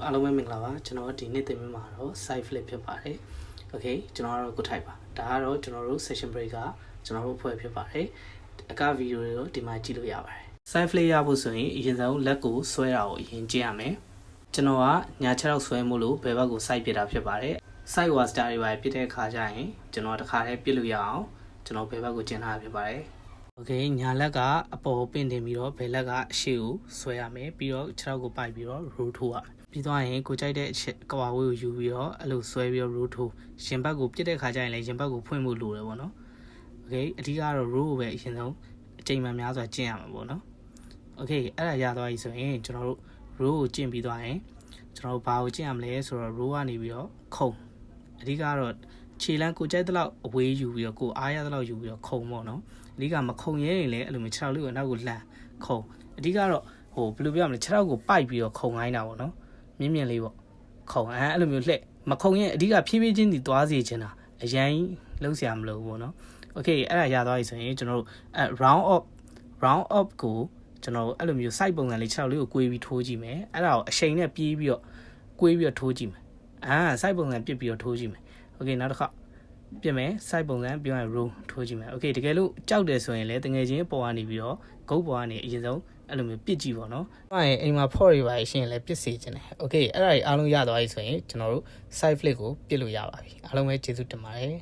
အားလုံးပဲမင်္ဂလာပါကျွန်တော်ဒီနေ့သင်ပေးမှာတော့ side flip ဖြစ်ပါတယ် okay ကျွန်တော်ကတော့ကိုထိုက်ပါဒါကတော့ကျွန်တော်တို့ session break ကကျွန်တော်တို့ဖွဲ့ဖြစ်ပါတယ်အကဗီဒီယိုတွေကိုဒီမှာကြည့်လို့ရပါတယ် side flip ရဖို့ဆိုရင်အရင်ဆုံးလက်ကိုဆွဲတာကိုအရင်ကျင့်ရမယ်ကျွန်တော်ကညာချက်တော့ဆွဲမို့လို့ဘယ်ဘက်ကို side ပြတာဖြစ်ပါတယ် side waster တွေပါပြတဲ့အခါကျရင်ကျွန်တော်တစ်ခါတည်းပြလို့ရအောင်ကျွန်တော်ဘယ်ဘက်ကိုကျင့်ထားဖြစ်ပါတယ်Okay ညာလက်ကအပေါ်ပင့်တင်ပြီးတော့ဘယ်လက်ကအရှေ့ကိုဆွဲရမယ်ပြီးတော့ခြေထောက်ကိုပိုက်ပြီးတော့ roll ထိုးရမယ်ပြီးသွားရင်ကိုကြိုက်တဲ့အချက်ကွာဝေးကိုယူပြီးတော့အဲ့လိုဆွဲပြီးတော့ roll ထိုးရင်ဘတ်ကိုပြစ်တဲ့ခါကျရင်လည်းရင်ဘတ်ကိုဖွင့်ဖို့လိုတယ်ပေါ့နော် Okay အဓိကတော့ roll ကိုပဲအရင်ဆုံးအချိန်မှန်များစွာကျင့်ရမှာပေါ့နော် Okay အဲ့ဒါရသွားပြီဆိုရင်ကျွန်တော်တို့ roll ကိုကျင့်ပြီးသွားရင်ကျွန်တော်တို့ဘာကိုကျင့်ရမလဲဆိုတော့ roll ကနေပြီးတော့ခုံအဓိကတော့ခြေလမ်းကိုကြိုက်တဲ့လောက်အဝေးယူပြီးတော့ကိုအားရတဲ့လောက်ယူပြီးတော့ခုံပေါ့နော်အဓိကမခုံရဲရင်လည်းအဲ့လိုမျိုးခြေထောက်လေးကိုနောက်ကိုလှမ်းခုံအဓိကတော့ဟိုဘယ်လိုပြောရမလဲခြေထောက်ကိုပိုက်ပြီးတော့ခုံခိုင်းတာပေါ့နော်မြင့်မြင့်လေးပေါ့ခုံအဲ့လိုမျိုးလှည့်မခုံရင်အဓိကဖြည်းဖြည်းချင်းဒီသွားစီချင်တာအရင်လုံးဆရာမလို့ပေါ့နော် Okay အဲ့ဒါရသွားပြီဆိုရင်ကျွန်တော်တို့round up ကိုကျွန်တော်တို့အဲ့လိုမျိုး side ပုံစံလေးခြေထောက်လေးကိုကွေးပြီးထိုးကြည့်မယ်အဲ့ဒါကိုအရှိန်နဲ့ပြေးပြီးတော့ကွေးပြီးတော့ထိုးကြည့်မယ်side ပုံစံပြစ်ပြီးတော့ထိုးကြည့်မယ် Okay နောက်တစ်ခါပြမယ် side ပုံစံပြောရင် roll ထိုးကြည့်မယ် Okay တကယ်လို့ကြောက်တယ်ဆိုရင်လည်းတကယ်ချင်းပေါ်ကနေပြီးတော့ဂုတ်ပေါ်ကနေအရင်ဆုံးအဲ့လိုမျိုးပစ်ကြည့်ပါတော့။အဲ့အိမ်မှာ port တွေပါရှင်းလည်းပစ်စေချင်တယ် Okay အဲ့ဒါကြီးအားလုံးရသွားပြီဆိုရင်ကျွန်တော်တို့ side flip ကိုပစ်လို့ရပါပြီအားလုံးပဲကျေးဇူးတင်ပါတယ်